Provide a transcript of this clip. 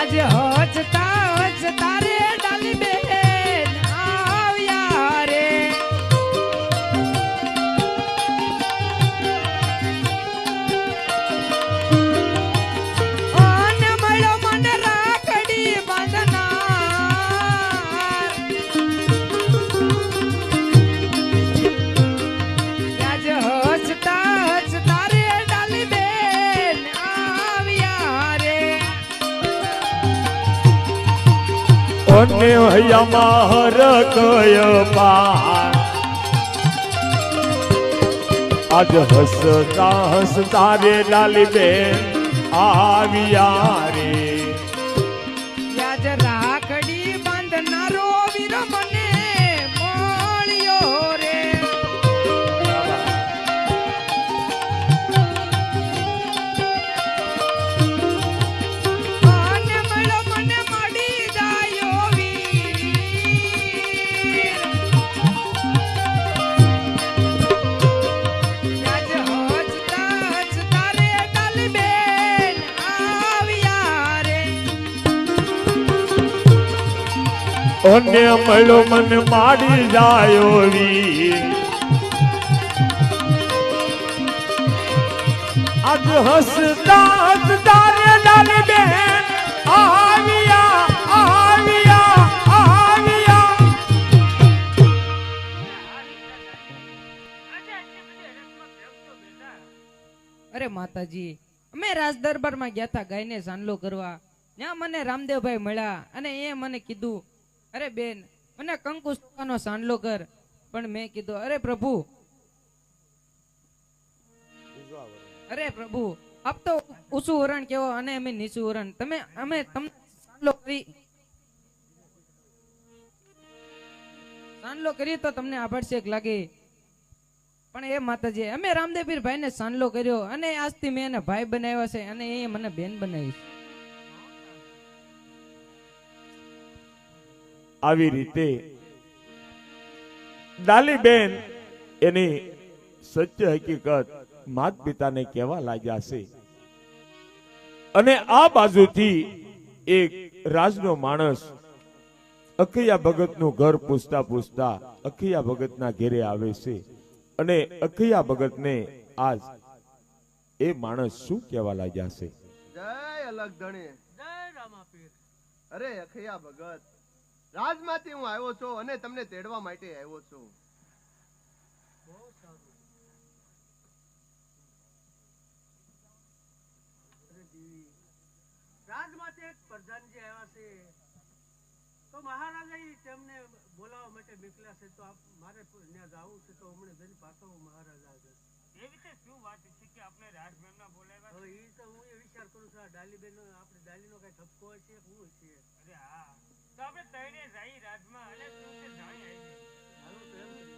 આજે હજતા હજતા રે ડાલી બેન આવ્યા રે અને મળ્યો મને રાખડી બાંધનાર આજે હજતા હજતા રે ડાલી બેન આવ્યા રે અને હૈયામાં હર કય પાર આજ હસતા હસતા રે લાલી બેન આવ્યા રે યાદ રાખડી બાંધનારો વીર મને મળ્યો રે અને મળ્યો મને મળી જાયો વીર યાદ હજતા હજતા રે ડાલી બેન આવ્યા રે અને મળો મન માડી જાયો વીર આજ હસતા હસતા રે લાલી બેન આવ્યા આવ્યા આવ્યા અરે માતાજી અમે રાજ દરબારમાં ગયા હતા ગાયને સાંડલો કરવા ત્યાં મને રામદેવભાઈ મળ્યા અને એ મને કીધું અરે બેન મને કંકુ સુવાનો સાંડલો કર પણ મેં કીધું અરે પ્રભુ આપ તો ઊંચું વરણ કેવો અને અમે નીચું વરણ અમે તમને સાંડલો કરી તો તમને આભડશેક લાગે પણ એ માતાજી અમે રામદેવપીર ભાઈને સાંડલો કર્યો અને આજથી મેં એને ભાઈ બનાવ્યા છે અને એ મને બેન બનાવી છે. આવી રીતે ડાલી બેન એની સત્ય હકીકત માત પિતાને કહેવા લાગ્યા છે અને આ બાજુથી એક રાજનો માણસ અખૈયા ભગતનું ઘર પૂછતા પૂછતા અખૈયા ભગતના ઘેરે આવે છે અને અખૈયા ભગતને આજ એ માણસ શું કહેવા લાગ્યા છે. જય અલગ ધણી, જય રામાપીર. અરે અખૈયા ભગત, રાજમાંથી હું આવ્યો છું અને તમને તેડવા માટે આવ્યો છું. બહુ સારું. રાજમાંથી એક પ્રધાનજી આવ્યા છે તો મહારાજા તેમને બોલાવવા માટે મોકલ્યા છે તો મારે ત્યાં જવું છે તો હમણાં જઈને પાછો મહારાજા આગળ. એ રીતે શું વાત છે કે આપણે રાજમહેલમાં બોલાવ્યા? હવે એ તો હું એ વિચાર કરું છું આ ડાલીબેન આપણે ડાલીનો કઈ ઠપકો હોય છે શું છે? અરે હા, તો આપણે તઈને જઈ રાજમાં અને તું તે જાણી આવી. હાલો તો એમ કરીએ.